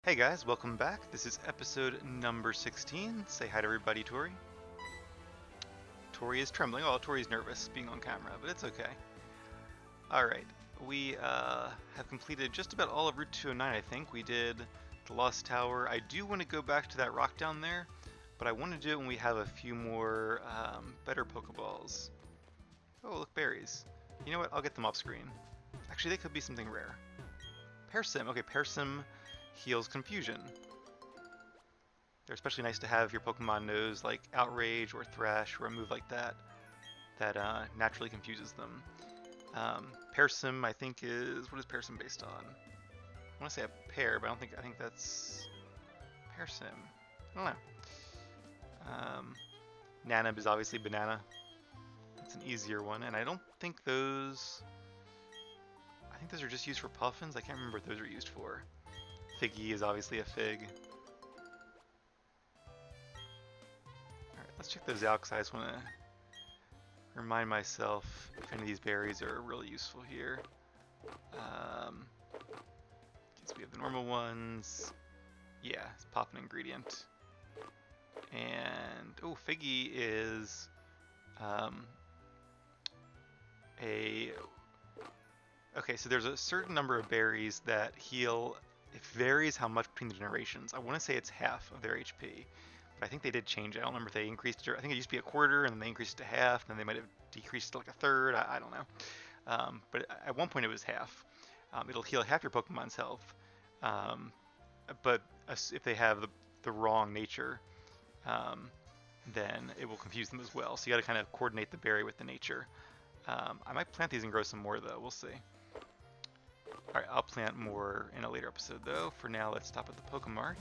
Hey guys, welcome back. This is episode number 16. Say hi to everybody, Tori. Tori is trembling. Oh, Tori's nervous being on camera, but it's okay. Alright, we have completed just about all of Route 209, I think. We did the Lost Tower. I do want to go back to that rock down there, but I want to do it when we have a few more better Pokeballs. Oh, look, berries. You know what? I'll get them off screen. Actually, they could be something rare. Persim. Okay, Persim heals confusion. They're especially nice to have your Pokemon knows like Outrage or Thrash or a move like that that naturally confuses them. Persim, I think is what is Persim based on? I want to say a pear, but I think that's Persim. I don't know. Nanab is obviously banana. It's an easier one, and I don't think those. I think those are just used for Puffins. I can't remember what those are used for. Figgy is obviously a fig. Alright, let's check those out because I just want to remind myself if any of these berries are really useful here. Guess we have the normal ones. Yeah, it's pop an ingredient. And, oh, Figgy is okay, so there's a certain number of berries that heal. It varies how much between the generations. I want to say it's half of their HP, but I think they did change it. I don't remember if they increased it. I think it used to be a quarter, and then they increased it to half, and then they might have decreased it to like a third. I don't know. But at one point it was half. It'll heal half your Pokemon's health, but if they have the wrong nature, then it will confuse them as well. So you got to kind of coordinate the berry with the nature. I might plant these and grow some more though. We'll see. Alright, I'll plant more in a later episode though. For now, let's stop at the Pokemart.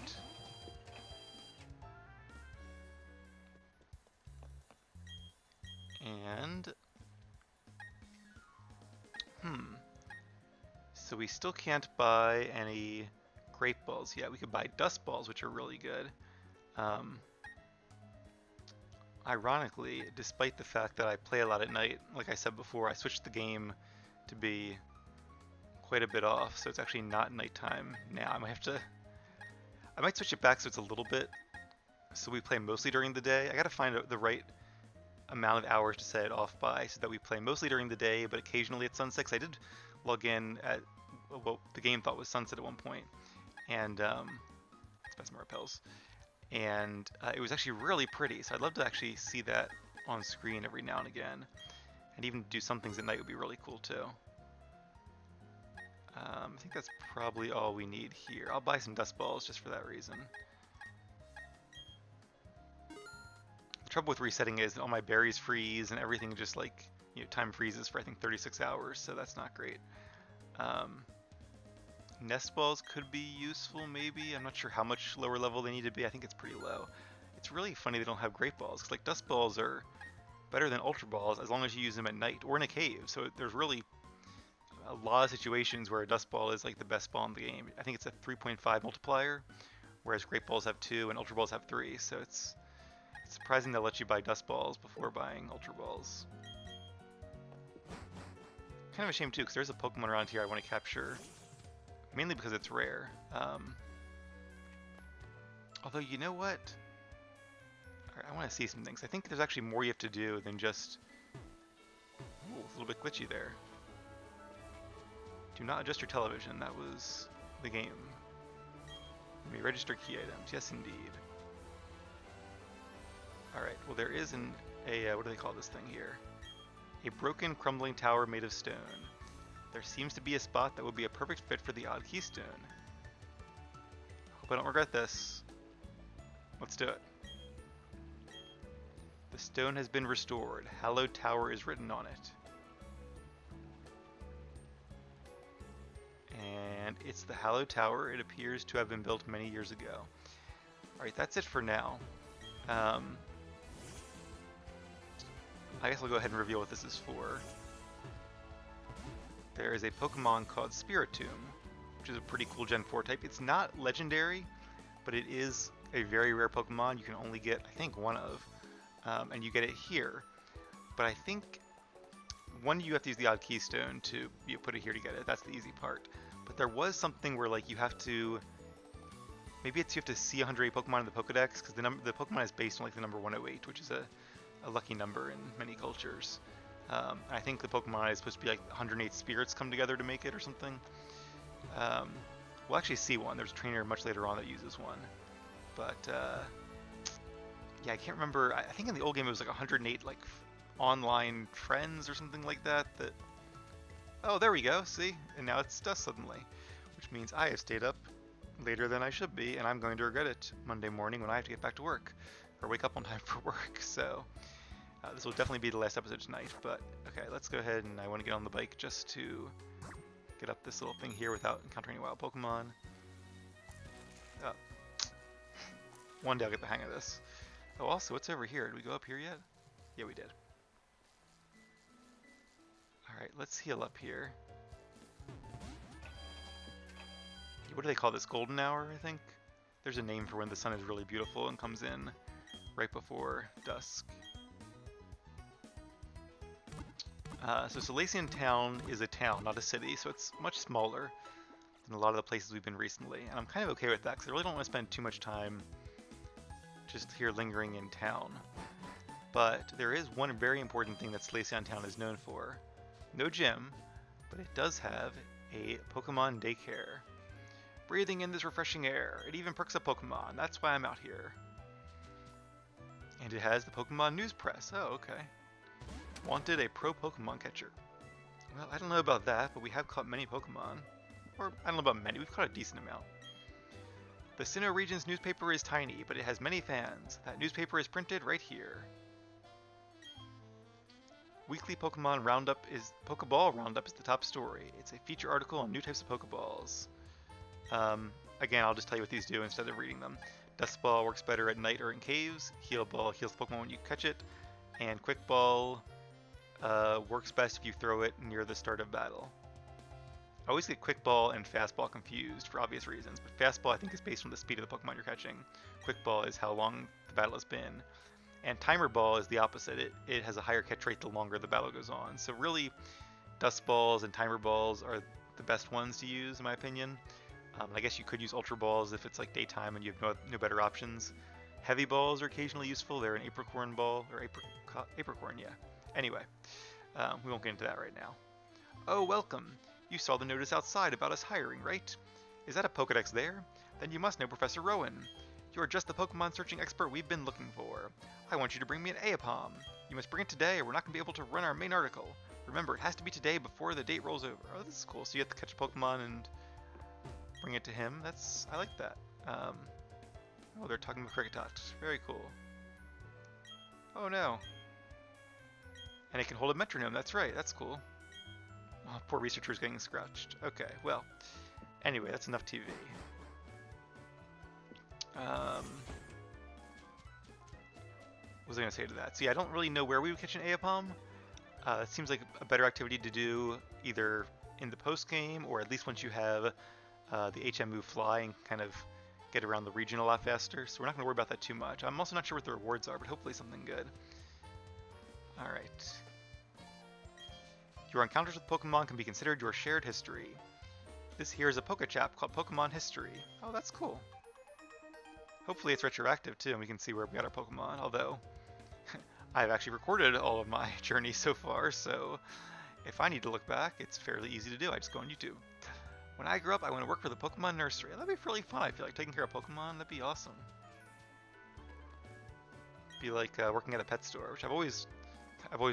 And... So we still can't buy any Great Balls yet. We could buy Dust Balls, which are really good. Ironically, despite the fact that I play a lot at night, like I said before, I switched the game to be quite a bit off, so it's actually not nighttime now. I might switch it back so it's a little bit, so we play mostly during the day. I gotta find the right amount of hours to set it off by so that we play mostly during the day, but occasionally at sunset. 'Cause I did log in at what the game thought was sunset at one point, and let's buy some repels. And it was actually really pretty, so I'd love to actually see that on screen every now and again, and even do some things at night would be really cool too. I think that's probably all we need here. I'll buy some Dust Balls just for that reason. The trouble with resetting is that all my berries freeze and everything just like, time freezes for I think 36 hours, so that's not great. Nest Balls could be useful maybe. I'm not sure how much lower level they need to be. I think it's pretty low. It's really funny they don't have Great Balls, because like Dust Balls are better than Ultra Balls as long as you use them at night or in a cave. So there's really a lot of situations where a Dust Ball is like the best ball in the game. I think it's a 3.5 multiplier, whereas Great Balls have 2 and Ultra Balls have 3. So it's surprising they'll let you buy Dust Balls before buying Ultra Balls. Kind of a shame too, because there's a Pokemon around here I want to capture, mainly because it's rare. Although, you know what? I want to see some things. I think there's actually more you have to do than just... Ooh, a little bit glitchy there. Do not adjust your television. That was the game. You may register key items. Yes, indeed. Alright, well there is what do they call this thing here? A broken, crumbling tower made of stone. There seems to be a spot that would be a perfect fit for the odd keystone. Hope I don't regret this. Let's do it. The stone has been restored. Hallowed Tower is written on it. And it's the Hallowed Tower. It appears to have been built many years ago. Alright, that's it for now. I guess I'll go ahead and reveal what this is for. There is a Pokemon called Spiritomb, which is a pretty cool Gen 4 type. It's not legendary, but it is a very rare Pokemon. You can only get, I think, one of, and you get it here. But I think, you have to use the odd keystone to put it here to get it. That's the easy part. But there was something where like you have to Maybe it's you have to see 108 Pokemon in the Pokedex, because the Pokemon is based on like the number 108, which is a lucky number in many cultures. I think the Pokemon is supposed to be like 108 spirits come together to make it or something. We'll actually see one. There's a trainer much later on that uses one. But yeah, I can't remember. I think in the old game it was like 108 like online friends or something like that. Oh, there we go. See? And now it's dusk suddenly, which means I have stayed up later than I should be, and I'm going to regret it Monday morning when I have to get back to work or wake up on time for work. So this will definitely be the last episode tonight. But okay, let's go ahead, and I want to get on the bike just to get up this little thing here without encountering any wild Pokemon. Oh. One day I'll get the hang of this. Oh, also, what's over here? Did we go up here yet? Yeah, we did. Alright, let's heal up here. What do they call this? Golden hour, I think? There's a name for when the sun is really beautiful and comes in right before dusk. So Solaceon Town is a town, not a city, so it's much smaller than a lot of the places we've been recently. And I'm kind of okay with that, because I really don't want to spend too much time just here lingering in town. But there is one very important thing that Solaceon Town is known for. No gym, but it does have a Pokemon Daycare. Breathing in this refreshing air, it even perks up Pokemon. That's why I'm out here. And it has the Pokemon News Press. Oh, okay. Wanted a pro Pokemon catcher. Well, I don't know about that, but we have caught many Pokemon. Or, I don't know about many, we've caught a decent amount. The Sinnoh region's newspaper is tiny, but it has many fans. That newspaper is printed right here. Weekly Pokemon Roundup is Pokeball Roundup is the top story. It's a feature article on new types of Pokeballs. Again, I'll just tell you what these do instead of reading them. Dust Ball works better at night or in caves. Heal Ball heals the Pokemon when you catch it. And Quick Ball works best if you throw it near the start of battle. I always get Quick Ball and Fast Ball confused for obvious reasons, but Fast Ball I think is based on the speed of the Pokemon you're catching. Quick Ball is how long the battle has been. And Timer Ball is the opposite. It has a higher catch rate the longer the battle goes on. So really, Dust Balls and Timer Balls are the best ones to use, in my opinion. I guess you could use Ultra Balls if it's like daytime and you have no better options. Heavy Balls are occasionally useful. They're an Apricorn Ball, or Apricorn, yeah. Anyway, we won't get into that right now. Oh, welcome. You saw the notice outside about us hiring, right? Is that a Pokedex there? Then you must know Professor Rowan. You are just the Pokemon searching expert we've been looking for. I want you to bring me an Aipom. You must bring it today or we're not going to be able to run our main article. Remember, it has to be today before the date rolls over. Oh, this is cool. So you have to catch a Pokemon and bring it to him. I like that. Oh, they're talking with Kricketot. Very cool. Oh no. And it can hold a metronome. That's right. That's cool. Oh, poor researcher's getting scratched. Okay, well. Anyway, that's enough TV. What was I going to say to that? See, I don't really know where we would catch an Aipom. It seems like a better activity to do either in the post-game or at least once you have the HM move Fly and kind of get around the region a lot faster. So we're not going to worry about that too much. I'm also not sure what the rewards are, but hopefully something good. Alright. Your encounters with Pokemon can be considered your shared history. This here is a Pokechap called Pokemon History. Oh, that's cool. Hopefully it's retroactive too, and we can see where we got our Pokemon, although I've actually recorded all of my journeys so far, so if I need to look back, it's fairly easy to do. I just go on YouTube. When I grow up, I want to work for the Pokemon Nursery. That'd be really fun, I feel like, taking care of Pokemon. That'd be awesome. Be like working at a pet store, which I've always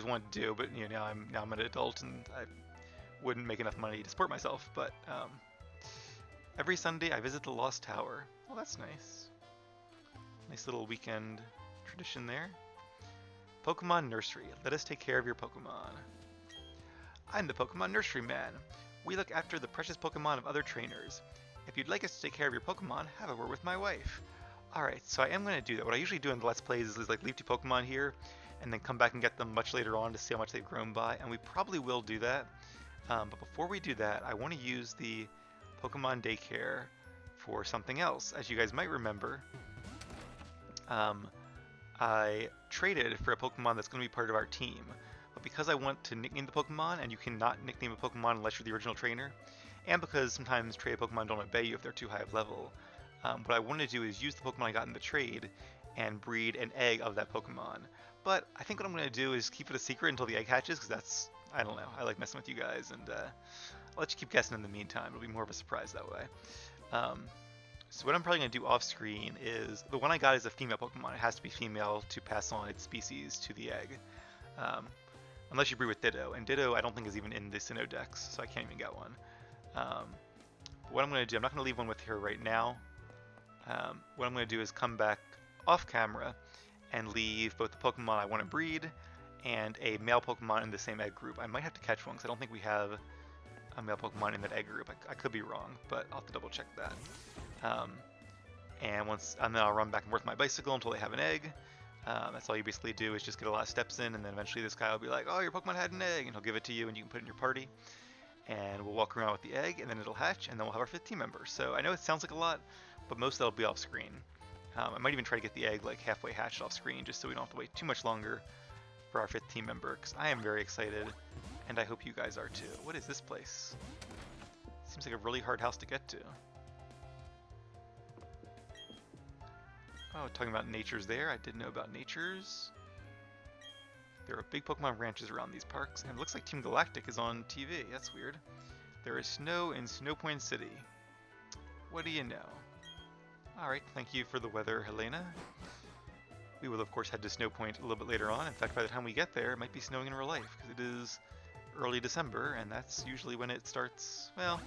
wanted to do, but you know, now I'm an adult and I wouldn't make enough money to support myself. But every Sunday I visit the Lost Tower. Oh, that's nice. Nice little weekend tradition there. Pokemon Nursery. Let us take care of your Pokemon. I'm the Pokemon Nursery Man. We look after the precious Pokemon of other trainers. If you'd like us to take care of your Pokemon, have a word with my wife. Alright, so I am going to do that. What I usually do in the Let's Plays is like leave 2 Pokemon here, and then come back and get them much later on to see how much they've grown by, and we probably will do that. But before we do that, I want to use the Pokemon Daycare for something else. As you guys might remember, I traded for a Pokemon that's going to be part of our team. But because I want to nickname the Pokemon, and you cannot nickname a Pokemon unless you're the original trainer, and because sometimes traded Pokemon don't obey you if they're too high of level, What I want to do is use the Pokemon I got in the trade and breed an egg of that Pokemon. But I think what I'm going to do is keep it a secret until the egg hatches, because that's, I don't know, I like messing with you guys, and I'll let you keep guessing in the meantime. It'll be more of a surprise that way. So what I'm probably going to do off screen is, the one I got is a female Pokemon. It has to be female to pass on its species to the egg. Unless you breed with Ditto, and Ditto I don't think is even in the Sinnoh Dex, so I can't even get one. What I'm going to do, I'm not going to leave one with her right now. What I'm going to do is come back off camera and leave both the Pokemon I want to breed and a male Pokemon in the same egg group. I might have to catch one because I don't think we have a male Pokemon in that egg group. I could be wrong, but I'll have to double check that. And then I'll run back and forth my bicycle until they have an egg. That's all you basically do is just get a lot of steps in, and then eventually this guy will be like, oh, your Pokemon had an egg, and he'll give it to you and you can put it in your party. And we'll walk around with the egg, and then it'll hatch, and then we'll have our 5th team member. So I know it sounds like a lot, but most of that'll be off screen. I might even try to get the egg like halfway hatched off screen, just so we don't have to wait too much longer for our 5th team member, because I am very excited, and I hope you guys are too. What is this place? Seems like a really hard house to get to. Oh, talking about natures there. I didn't know about natures. There are big Pokemon ranches around these parks, and it looks like Team Galactic is on TV. That's weird. There is snow in Snow Point City. What do you know? Alright, thank you for the weather, Helena. We will, of course, head to Snow Point a little bit later on. In fact, by the time we get there, it might be snowing in real life, because it is early December, and that's usually when it starts, well...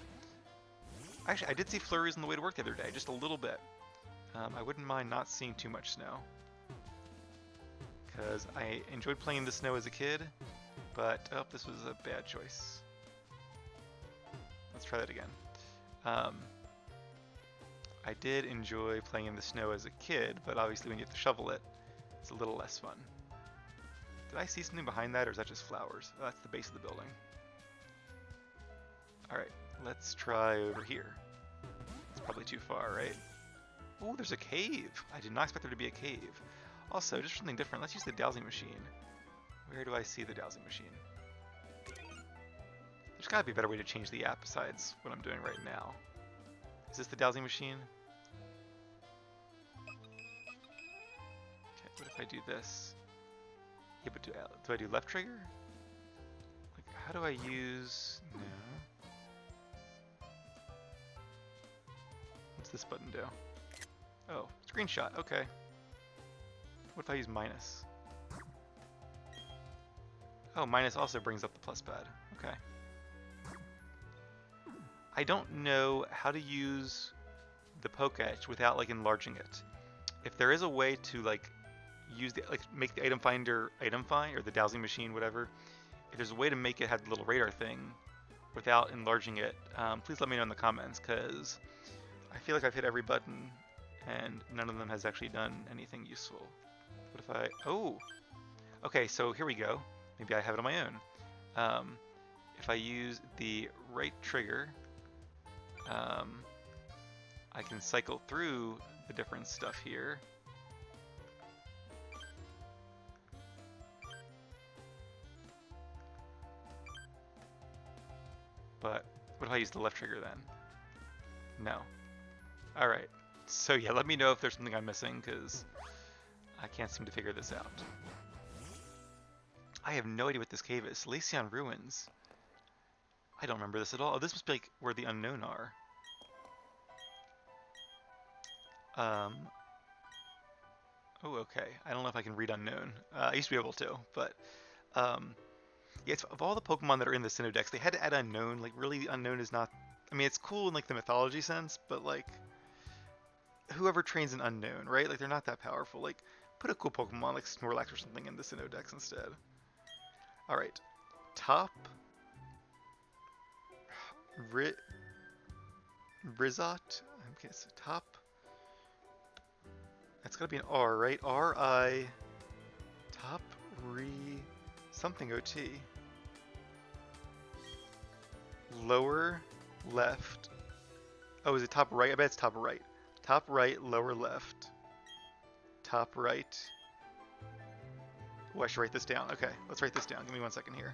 Actually, I did see flurries on the way to work the other day, just a little bit. I wouldn't mind not seeing too much snow, because I enjoyed playing in the snow as a kid, but, oh, this was a bad choice. Let's try that again. I did enjoy playing in the snow as a kid, but obviously when you have to shovel it, it's a little less fun. Did I see something behind that, or is that just flowers? Oh, that's the base of the building. Alright, let's try over here. It's probably too far, right? Oh, there's a cave! I did not expect there to be a cave. Also, just something different, let's use the dowsing machine. Where do I see the dowsing machine? There's gotta be a better way to change the app besides what I'm doing right now. Is this the dowsing machine? Okay, what if I do this? Yeah, but do I do left trigger? Like, how do I use... No. What's this button do? Oh, screenshot, okay. What if I use minus? Oh, minus also brings up the plus pad, okay. I don't know how to use the Pokétch without like enlarging it. If there is a way to like use the make the item finder item find, or the dowsing machine, whatever. If there's a way to make it have the little radar thing without enlarging it, please let me know in the comments, because I feel like I've hit every button and none of them has actually done anything useful. What if I... Oh! Okay, so here we go. Maybe I have it on my own. If I use the right trigger, I can cycle through the different stuff here. But what if I use the left trigger then? No. Alright. So yeah, let me know if there's something I'm missing, because I can't seem to figure this out. I have no idea what this cave is. Solaceon Ruins. I don't remember this at all. Oh, this must be like where the unknown are. Oh, okay. I don't know if I can read unknown. I used to be able to, but yeah, it's, of all the Pokemon that are in the Sinnoh Dex, they had to add unknown. Like, really, unknown is not... I mean, it's cool in like the mythology sense, but like, whoever trains an unknown, right? Like, they're not that powerful. Like, put a cool Pokemon like Snorlax or something in the Sinnoh Dex instead. Alright. Top... Rizot? Okay, so top... That's gotta be an R, right? R-I... Top... Something OT. Lower... Left... Oh, is it top right? I bet it's top right. Top right, lower left. Top right... Oh, I should write this down. Okay, let's write this down. Give me 1 second here.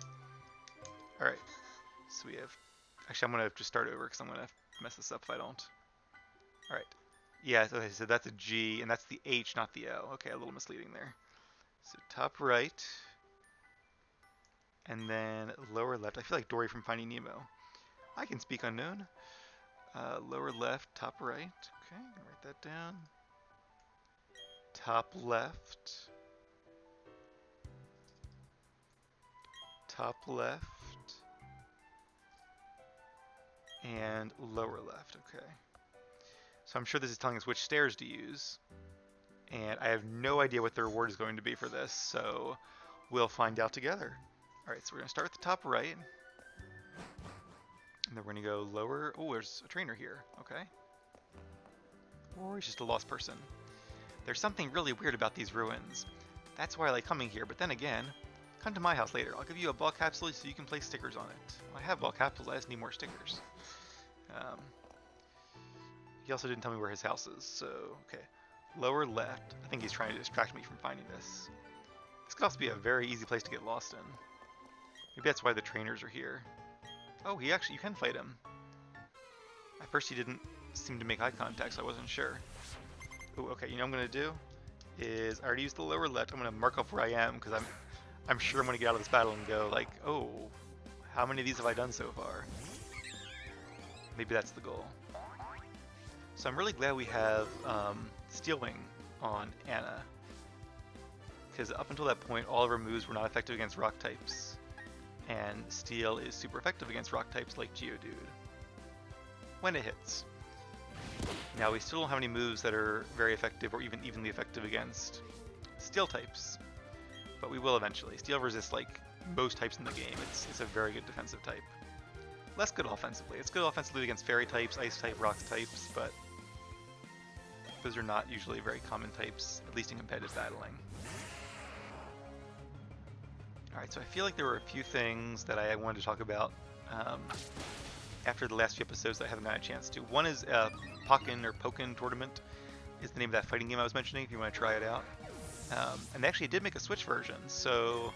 Alright. So we have... Actually, I'm going to just start over because I'm going to mess this up if I don't. Alright. Yeah, okay, so that's a G, and that's the H, not the O. Okay, a little misleading there. So top right, and then lower left. I feel like Dory from Finding Nemo. I can speak unknown. Lower left, top right. Okay, I'm gonna write that down. Top left. Top left. And lower left, okay. So I'm sure this is telling us which stairs to use. And I have no idea what the reward is going to be for this, so we'll find out together. Alright, so we're going to start at the top right. And then we're going to go lower. Oh, there's a trainer here. Okay. Or he's just a lost person. There's something really weird about these ruins. That's why I like coming here, but then again, come to my house later. I'll give you a ball capsule so you can place stickers on it. Well, I have ball capsules, I just need more stickers. He also didn't tell me where his house is, so, okay. Lower left. I think he's trying to distract me from finding this. This could also be a very easy place to get lost in. Maybe that's why the trainers are here. Oh, you can fight him. At first he didn't seem to make eye contact, so I wasn't sure. Ooh, okay, you know what I'm gonna do? Is I already used the lower left. I'm gonna mark off where I am because I'm sure I'm gonna get out of this battle and go like, oh, how many of these have I done so far? Maybe that's the goal. So I'm really glad we have Steel Wing on Anna, because up until that point all of her moves were not effective against rock types, and Steel is super effective against rock types like Geodude when it hits. Now we still don't have any moves that are very effective or even evenly effective against Steel types, but we will eventually. Steel resists like most types in the game. It's a very good defensive type. Less good offensively. It's good offensively against fairy types, ice type, rock types, but those are not usually very common types, at least in competitive battling. Alright, so I feel like there were a few things that I wanted to talk about after the last few episodes that I haven't had a chance to. One is Pokken Tournament is the name of that fighting game I was mentioning, if you want to try it out. And they actually did make a Switch version, so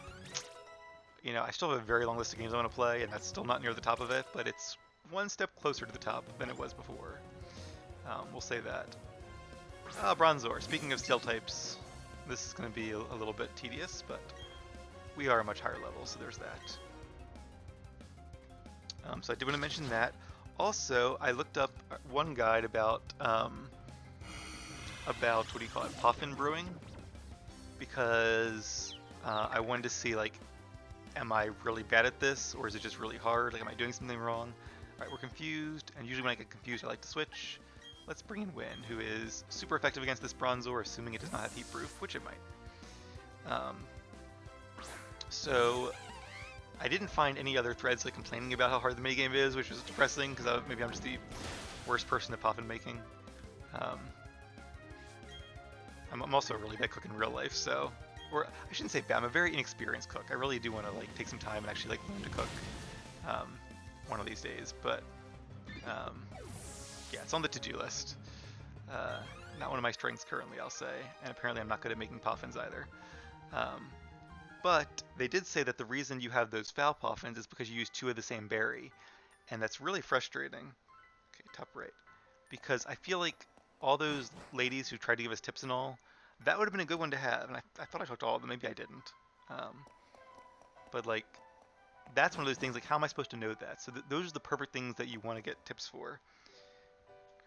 you know, I still have a very long list of games I want to play, and that's still not near the top of it, but it's one step closer to the top than it was before. We'll say that. Bronzor. Speaking of Steel types, this is going to be a little bit tedious, but we are a much higher level, so there's that. So I did want to mention that. Also, I looked up one guide about what do you call it, Puffin brewing, because I wanted to see, like, am I really bad at this, or is it just really hard? Like, am I doing something wrong? Alright, we're confused, and usually when I get confused I like to switch. Let's bring in Win, who is super effective against this Bronzor, assuming it does not have Heat Proof, which it might. So I didn't find any other threads like complaining about how hard the minigame is, which is depressing, because maybe I'm just the worst person at Puffin making. I'm also a really bad cook in real life, so... Or, I shouldn't say bad, I'm a very inexperienced cook. I really do want to, like, take some time and actually, like, learn to cook one of these days, but... yeah, it's on the to-do list. Not one of my strengths currently, I'll say, and apparently I'm not good at making Puffins either. But they did say that the reason you have those foul Puffins is because you use two of the same berry, and that's really frustrating. Okay, top right. Because I feel like all those ladies who tried to give us tips and all, that would have been a good one to have, and I thought I talked to all of them, maybe I didn't. But like, that's one of those things, like how am I supposed to know that? So those are the perfect things that you want to get tips for.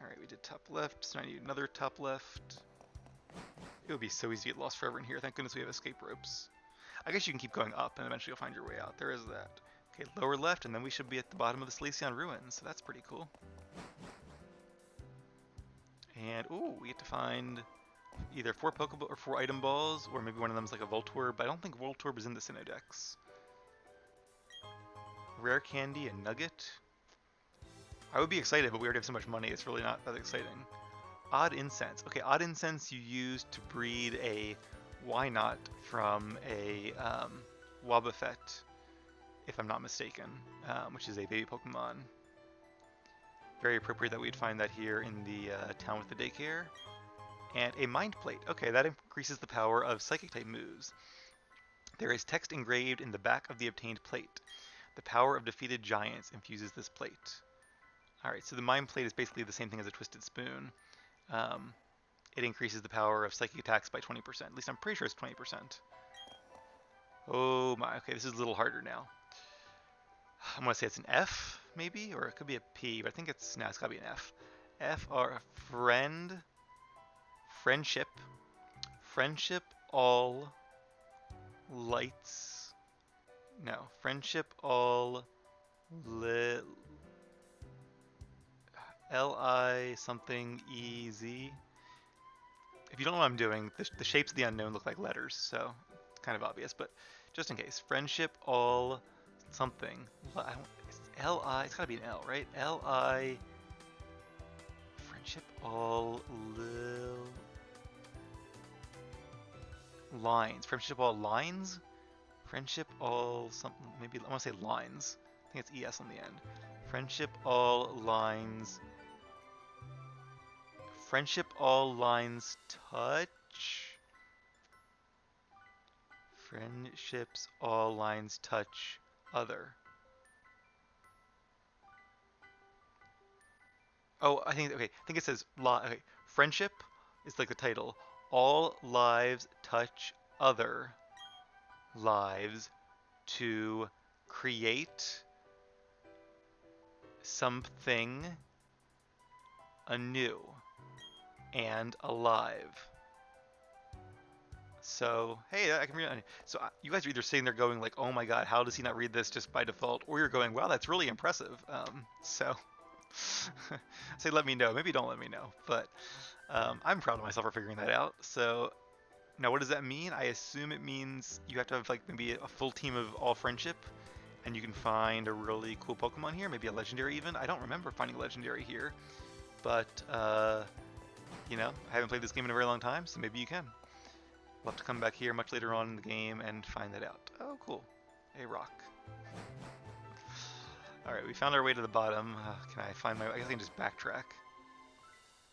Alright, we did top left, so I need another top left. It would be so easy to get lost forever in here, thank goodness we have escape ropes. I guess you can keep going up and eventually you'll find your way out, there is that. Okay, lower left, and then we should be at the bottom of the Solaceon ruins, so that's pretty cool. And, ooh, we get to find either 4 Pokeball or 4 item balls, or maybe one of them is like a Voltorb, but I don't think Voltorb is in the Sinnoh Dex. Rare Candy and Nugget. I would be excited, but we already have so much money, it's really not that exciting. Odd Incense. Okay, Odd Incense you use to breed a Why Not from a Wobbuffet, if I'm not mistaken, which is a baby Pokemon. Very appropriate that we'd find that here in the town with the Daycare. And a Mind Plate. Okay, that increases the power of Psychic-type moves. There is text engraved in the back of the obtained plate. The power of defeated giants infuses this plate. Alright, so the Mind Plate is basically the same thing as a Twisted Spoon. it increases the power of psychic attacks by 20%. At least I'm pretty sure it's 20%. Oh my, okay, this is a little harder now. I'm gonna say it's an F, maybe? Or it could be a P, but I think it's gotta be an F. F or friendship. Friendship all lights. No, friendship all L-I something E-Z. If you don't know what I'm doing, the shapes of the unknown look like letters, so it's kind of obvious, but just in case. Friendship all something. L-I, it's gotta be an L, right? L-I, friendship all lines. Friendship all lines? Friendship all something, maybe I want to say lines. I think it's ES on the end. Friendship all lines. Friendship all lines touch. Friendships all lines touch other. Oh, I think it says okay. Friendship is like the title. All lives touch other lives to create something anew and alive. So, hey, I can read it. So you guys are either sitting there going like, oh my god, how does he not read this just by default? Or you're going, wow, that's really impressive. So, say let me know. Maybe don't let me know. But I'm proud of myself for figuring that out. So, now what does that mean? I assume it means you have to have like maybe a full team of all friendship. And you can find a really cool Pokemon here. Maybe a legendary even. I don't remember finding a legendary here. But, you know, I haven't played this game in a very long time, so maybe you can. We'll have to come back here much later on in the game and find that out. Oh, cool. A rock. Alright, we found our way to the bottom. Can I find my... I guess I can just backtrack.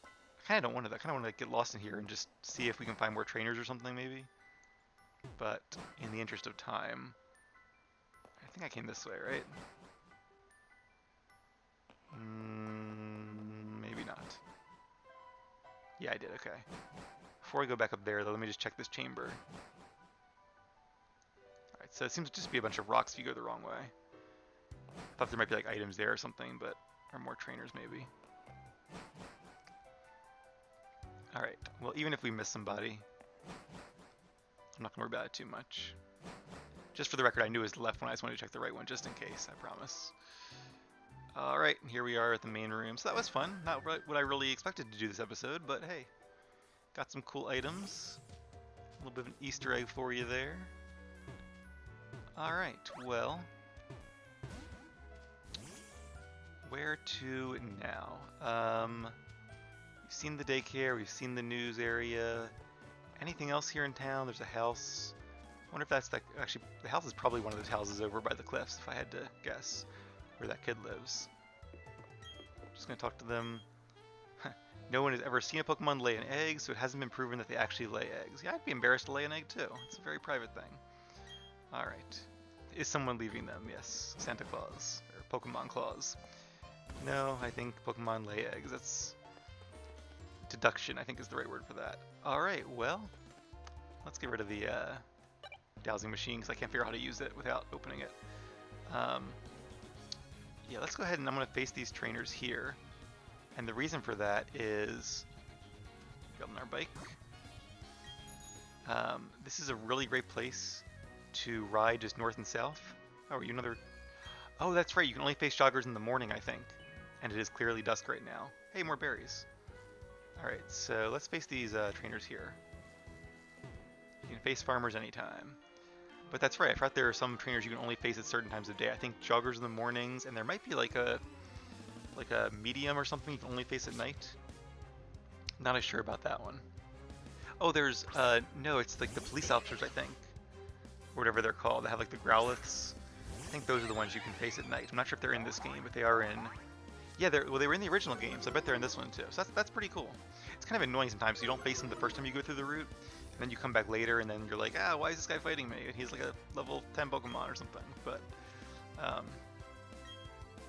I kind of don't want to. I kind of want to get lost in here and just see if we can find more trainers or something, maybe. But, in the interest of time... I think I came this way, right? Maybe not. Yeah, I did, okay. Before I go back up there, though, let me just check this chamber. Alright, so it seems to just be a bunch of rocks if you go the wrong way. I thought there might be like items there or something, but... or more trainers, maybe. Alright, well, even if we miss somebody, I'm not going to worry about it too much. Just for the record, I knew it was the left one. I just wanted to check the right one just in case, I promise. Alright, here we are at the main room. So that was fun. Not what I really expected to do this episode, but hey. Got some cool items. A little bit of an Easter egg for you there. Alright, well. Where to now? We've seen the daycare, we've seen the news area. Anything else here in town? There's a house. I wonder if that's like, actually, the house is probably one of those houses over by the cliffs, if I had to guess, where that kid lives. Just gonna talk to them. No one has ever seen a Pokemon lay an egg, so it hasn't been proven that they actually lay eggs. Yeah, I'd be embarrassed to lay an egg too. It's a very private thing. Alright. Is someone leaving them? Yes. Santa Claus. Or Pokemon Claus. No, I think Pokemon lay eggs. That's... deduction, I think is the right word for that. Alright, well... let's get rid of the dowsing machine, because I can't figure out how to use it without opening it. Yeah, let's go ahead and I'm going to face these trainers here. And the reason for that is... get on our bike. This is a really great place to ride just north and south. Oh, are you another... oh, that's right, you can only face joggers in the morning, I think. And it is clearly dusk right now. Hey, more berries. Alright, so let's face these trainers here. You can face farmers anytime. But that's right, I forgot there are some trainers you can only face at certain times of day. I think joggers in the mornings, and there might be like a medium or something you can only face at night. Not as sure about that one. Oh, there's, no, it's like the police officers, I think. Or whatever they're called. They have like the Growliths. I think those are the ones you can face at night. I'm not sure if they're in this game, but they are in... yeah, they were in the original game, so I bet they're in this one too. So that's pretty cool. It's kind of annoying sometimes, so you don't face them the first time you go through the route, and then you come back later, and then you're like, ah, why is this guy fighting me? And he's like a level 10 Pokemon or something. But,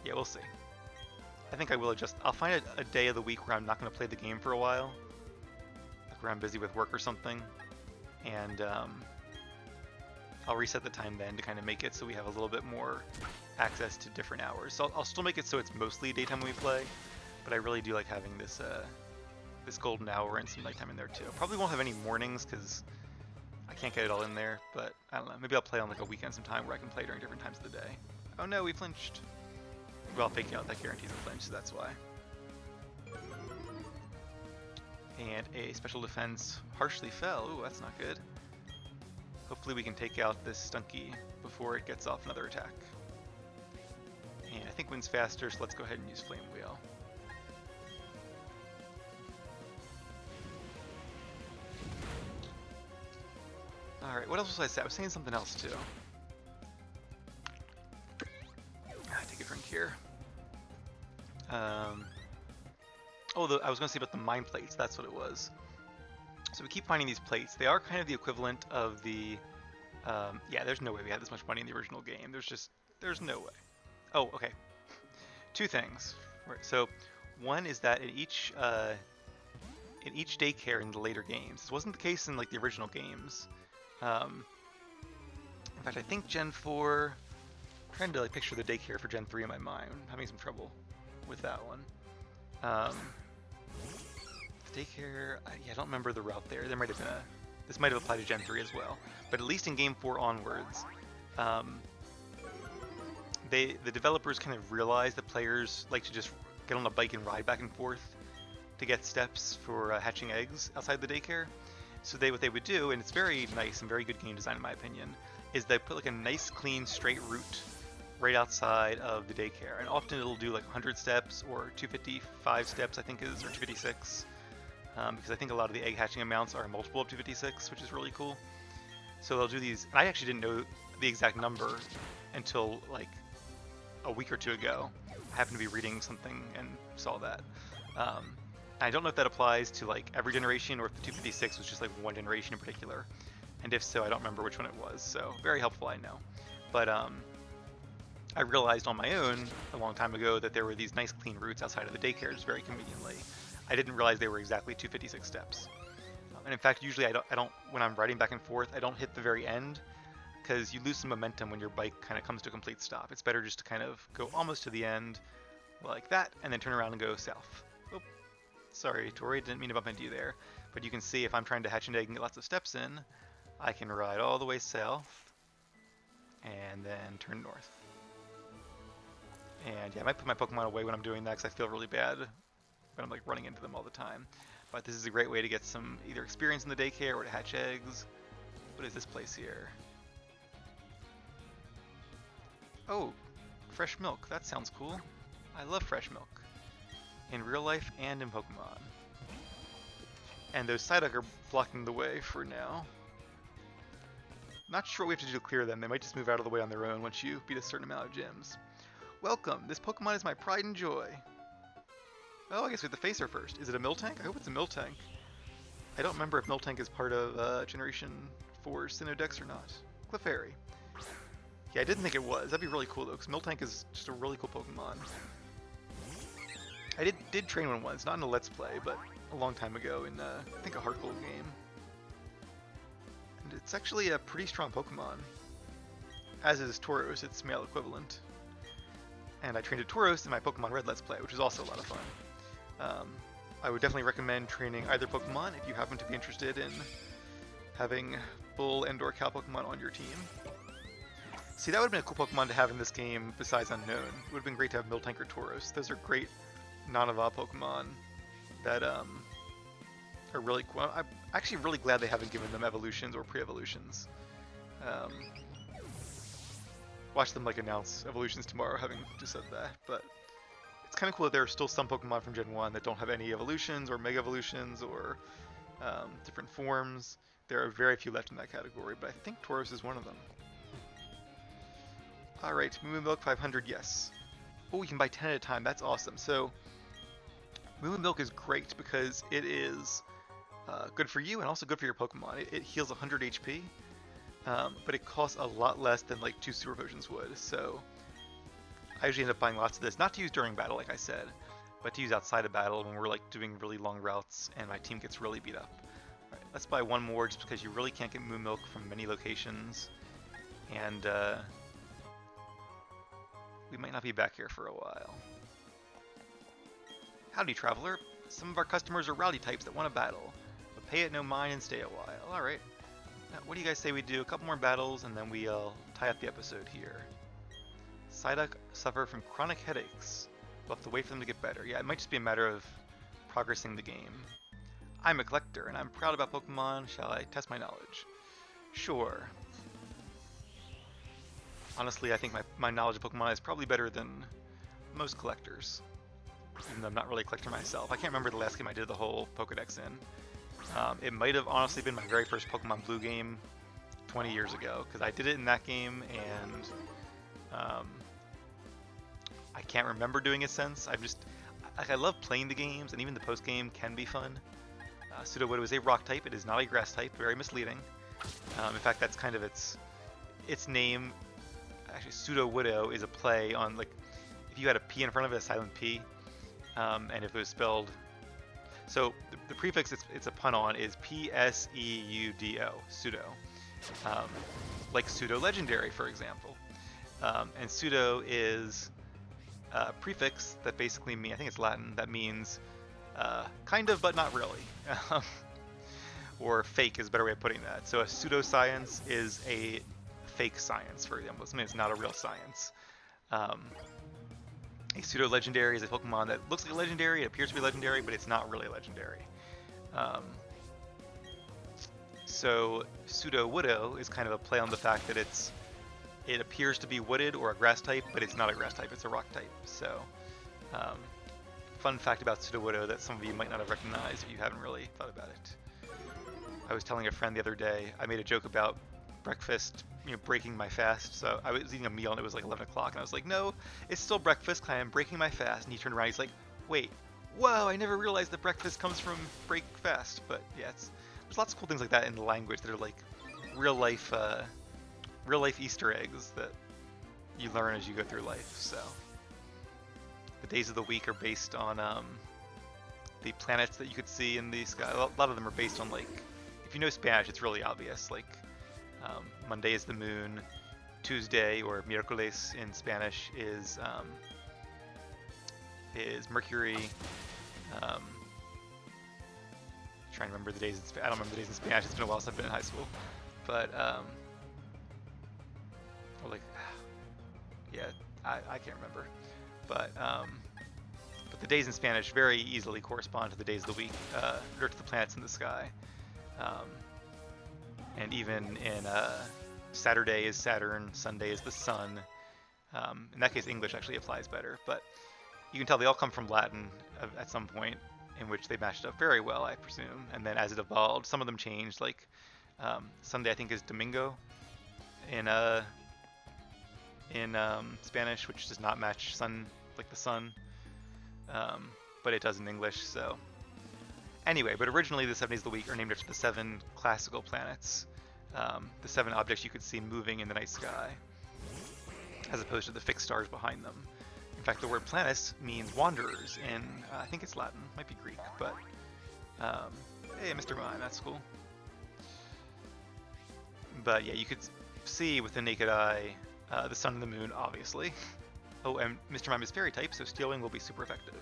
yeah, we'll see. I think I will adjust. I'll find a day of the week where I'm not going to play the game for a while, like where I'm busy with work or something, and I'll reset the time then to kind of make it so we have a little bit more access to different hours. So I'll still make it so it's mostly daytime when we play, but I really do like having this this golden hour and some nighttime in there too. Probably won't have any mornings because I can't get it all in there, but I don't know. Maybe I'll play on like a weekend sometime where I can play during different times of the day. Oh no, we flinched. Well, fake out, that guarantees a flinch, so that's why. And a special defense harshly fell. Ooh, that's not good. Hopefully we can take out this Stunky before it gets off another attack. And I think wins faster, so let's go ahead and use Flame Wheel. Alright, what else was I saying? I was saying something else too. Take a drink here. I was going to say about the mine plates, that's what it was. So we keep finding these plates. They are kind of the equivalent of the... yeah, there's no way we had this much money in the original game. There's no way. Oh, okay. Two things. Right, so one is that in each daycare in the later games, this wasn't the case in like the original games. In fact, I think Gen 4... I'm trying to like picture the daycare for Gen 3 in my mind. I'm having some trouble with that one. Daycare, yeah, I don't remember the route there. There might have been this might have applied to Gen 3 as well. But at least in Game 4 onwards, the developers kind of realized that players like to just get on a bike and ride back and forth to get steps for hatching eggs outside the daycare. So what they would do, and it's very nice and very good game design in my opinion, is they put like a nice clean straight route right outside of the daycare, and often it'll do like 100 steps or 255 steps I think is, or 256, because I think a lot of the egg hatching amounts are a multiple of 256, which is really cool. So they'll do these, and I actually didn't know the exact number until like a week or two ago. I happened to be reading something and saw that. I don't know if that applies to like every generation or if the 256 was just like one generation in particular, and if so, I don't remember which one it was. So very helpful, I know. But I realized on my own a long time ago that there were these nice clean routes outside of the daycares very conveniently. I didn't realize they were exactly 256 steps. And in fact, usually I don't when I'm riding back and forth, I don't hit the very end because you lose some momentum when your bike kind of comes to a complete stop. It's better just to kind of go almost to the end like that and then turn around and go south. Oh, sorry, Tori, didn't mean to bump into you there. But you can see if I'm trying to hatch an egg and get lots of steps in, I can ride all the way south and then turn north. And yeah, I might put my Pokemon away when I'm doing that because I feel really bad when I'm like running into them all the time. But this is a great way to get some either experience in the daycare or to hatch eggs. What is this place here? Oh, fresh milk. That sounds cool. I love fresh milk. In real life and in Pokemon. And those Psyduck are blocking the way for now. Not sure what we have to do to clear them. They might just move out of the way on their own once you beat a certain amount of gyms. Welcome! This Pokemon is my pride and joy. Oh, I guess we have to face her first. Is it a Miltank? I hope it's a Miltank. I don't remember if Miltank is part of Generation IV Sinnoh Dex or not. Clefairy. Yeah, I didn't think it was. That'd be really cool though, because Miltank is just a really cool Pokemon. I did train one once, not in a Let's Play, but a long time ago in, I think, a Heart Gold game. And it's actually a pretty strong Pokemon. As is Tauros, its male equivalent. And I trained a Tauros in my Pokemon Red Let's Play, which is also a lot of fun. I would definitely recommend training either Pokemon if you happen to be interested in having Bull and or Cow Pokemon on your team. See, that would have been a cool Pokemon to have in this game besides Unknown. It would have been great to have Miltank or Tauros. Those are great non-evolved Pokemon that are really cool. I'm actually really glad they haven't given them evolutions or pre-evolutions. Watch them like announce evolutions tomorrow, having just said that, but it's kind of cool that there are still some Pokemon from Gen 1 that don't have any evolutions or Mega Evolutions or different forms. There are very few left in that category, but I think Tauros is one of them. Alright, Moo Milk 500, yes. Oh, we can buy 10 at a time, that's awesome. So, Moo Milk is great because it is good for you and also good for your Pokemon. It heals 100 HP. But it costs a lot less than like 2 super potions would, so I usually end up buying lots of this, not to use during battle, like I said, but to use outside of battle when we're like doing really long routes and my team gets really beat up. All right, let's buy one more just because you really can't get Moon Milk from many locations, and we might not be back here for a while. Howdy, traveler. Some of our customers are rowdy types that want to battle, but pay it no mind and stay a while. All right. Now, what do you guys say we do a couple more battles and then we'll tie up the episode here? Psyduck suffer from chronic headaches. We'll have to wait for them to get better. Yeah, it might just be a matter of progressing the game. I'm a collector, and I'm proud about Pokemon. Shall I test my knowledge? Sure. Honestly, I think my knowledge of Pokemon is probably better than most collectors. Even though I'm not really a collector myself. I can't remember the last game I did the whole Pokedex in. It might have honestly been my very first Pokemon Blue game 20 years ago, because I did it in that game, and I can't remember doing it since. I love playing the games, and even the post game can be fun. Sudowoodo is a rock type. It is not a grass type. Very misleading. In fact, that's kind of its name. Actually, Sudowoodo is a play on, like, if you had a P in front of it, a silent P, and if it was spelled. So the prefix it's a pun on is Pseudo, pseudo, like pseudo legendary, for example. And pseudo is a prefix that basically means, I think it's Latin, that means kind of but not really. Or fake is a better way of putting that. So a pseudoscience is a fake science, for example. Something that's not a real science. A pseudo-legendary is a Pokemon that looks like a legendary, it appears to be legendary, but it's not really legendary. So Sudowoodo is kind of a play on the fact that it appears to be wooded or a grass type, but it's not a grass type, it's a rock type. So, fun fact about Sudowoodo that some of you might not have recognized if you haven't really thought about it. I was telling a friend the other day, I made a joke about breakfast, breaking my fast. So I was eating a meal and it was like 11 o'clock, and I was like, no, it's still breakfast, I am breaking my fast. And he turned around, he's like, wait, whoa, I never realized that breakfast comes from break fast. But yeah, there's lots of cool things like that in the language that are like real life Easter eggs that you learn as you go through life. So the days of the week are based on the planets that you could see in the sky. A lot of them are based on, like, if you know Spanish, it's really obvious. Like, Monday is the moon. Tuesday, or miércoles in Spanish, is Mercury. Trying to remember the days. I don't remember the days in Spanish. It's been a while since I've been in high school. But yeah, I can't remember. But the days in Spanish very easily correspond to the days of the week, or to the planets in the sky. And even in Saturday is Saturn, Sunday is the sun. In that case, English actually applies better. But you can tell they all come from Latin at some point, in which they matched up very well, I presume. And then as it evolved, some of them changed. Like Sunday, I think, is Domingo in Spanish, which does not match sun, like the sun, but it does in English. So anyway, but originally the 7 days of the week are named after the 7 classical planets, the 7 objects you could see moving in the night sky, as opposed to the fixed stars behind them. In fact, the word planet means wanderers in, I think it's Latin, might be Greek, but hey, Mr. Mime, that's cool. But yeah, you could see with the naked eye the sun and the moon, obviously. Oh, and Mr. Mime is fairy type, so stealing will be super effective.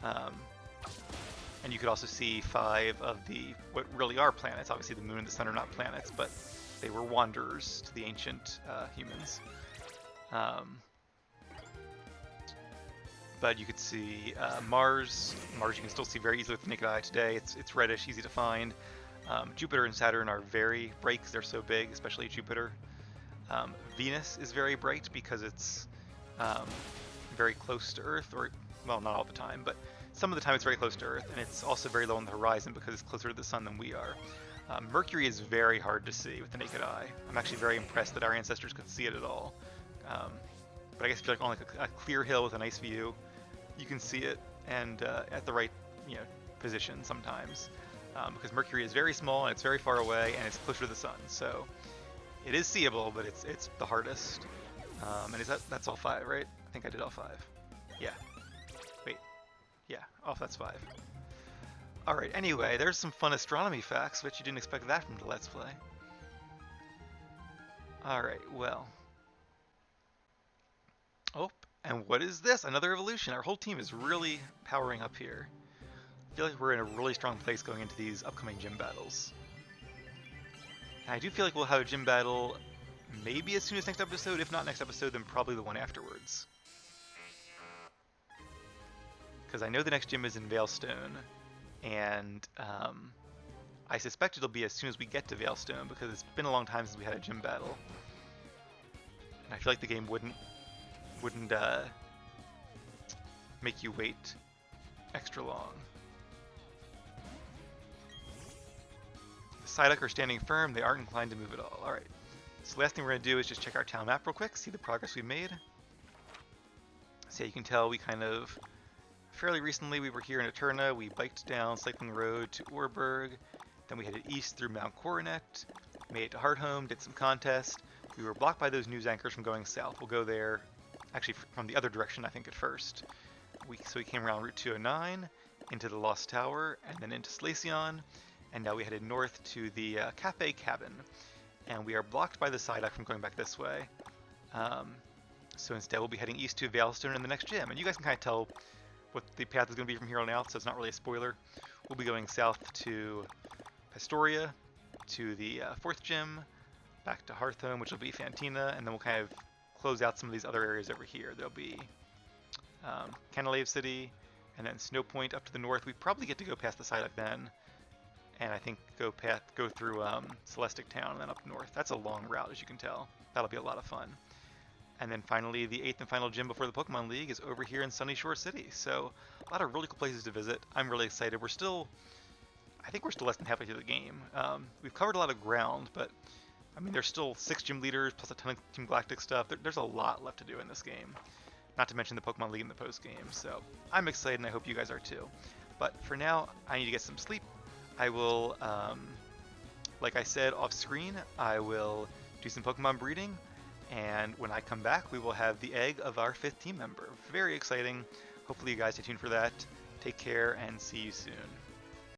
And you could also see 5 of what really are planets. Obviously, the moon and the sun are not planets, but they were wanderers to the ancient humans. But you could see Mars. Mars you can still see very easily with the naked eye today. It's reddish, easy to find. Jupiter and Saturn are very bright because they're so big, especially Jupiter. Venus is very bright because it's very close to Earth, or, well, not all the time, but some of the time it's very close to Earth, and it's also very low on the horizon because it's closer to the sun than we are. Mercury is very hard to see with the naked eye. I'm actually very impressed that our ancestors could see it at all. But I guess if you're like on like a clear hill with a nice view, you can see it, and at the right position sometimes, because Mercury is very small and it's very far away and it's closer to the sun. So it is seeable, but it's the hardest. And that's all 5, right? I think I did all 5. Yeah. Wait. Yeah. Oh, that's 5. Alright, anyway, there's some fun astronomy facts, but you didn't expect that from the Let's Play. Alright, well. Oh, and what is this? Another evolution. Our whole team is really powering up here. I feel like we're in a really strong place going into these upcoming gym battles. And I do feel like we'll have a gym battle maybe as soon as next episode. If not next episode, then probably the one afterwards. Because I know the next gym is in Veilstone, and I suspect it'll be as soon as we get to Veilstone, because it's been a long time since we had a gym battle. And I feel like the game wouldn't make you wait extra long. The Psyduck are standing firm, they aren't inclined to move at all. Alright, so the last thing we're going to do is just check our town map real quick, see the progress we made. So you can tell we kind of, fairly recently we were here in Eterna, we biked down Cycling Road to Orberg, then we headed east through Mount Coronet, made it to Hearthome, did some contests. We were blocked by those news anchors from going south. We'll go there, actually from the other direction I think at first. So we came around Route 209, into the Lost Tower, and then into Solaceon, and now we headed north to the Cafe Cabin. And we are blocked by the Psyduck from going back this way. So instead we'll be heading east to Veilstone in the next gym. And you guys can kind of tell what the path is going to be from here on out, so it's not really a spoiler. We'll be going south to Pastoria, to the 4th gym, back to Hearthome, which will be Fantina, and then we'll kind of close out some of these other areas over here. There'll be Canalave City, and then Snow Point up to the north. We probably get to go past the Psyduck then, and I think go through Celestic Town and then up north. That's a long route, as you can tell. That'll be a lot of fun. And then finally, the 8th and final gym before the Pokemon League is over here in Sunny Shore City. So a lot of really cool places to visit. I'm really excited. I think we're still less than halfway through the game. We've covered a lot of ground, but I mean, there's still 6 gym leaders plus a ton of Team Galactic stuff. There's a lot left to do in this game. Not to mention the Pokemon League in the post game. So I'm excited, and I hope you guys are too. But for now, I need to get some sleep. I will, like I said off screen, I will do some Pokemon breeding, and when I come back, we will have the egg of our 5th team member. Very exciting. Hopefully you guys stay tuned for that. Take care, and see you soon.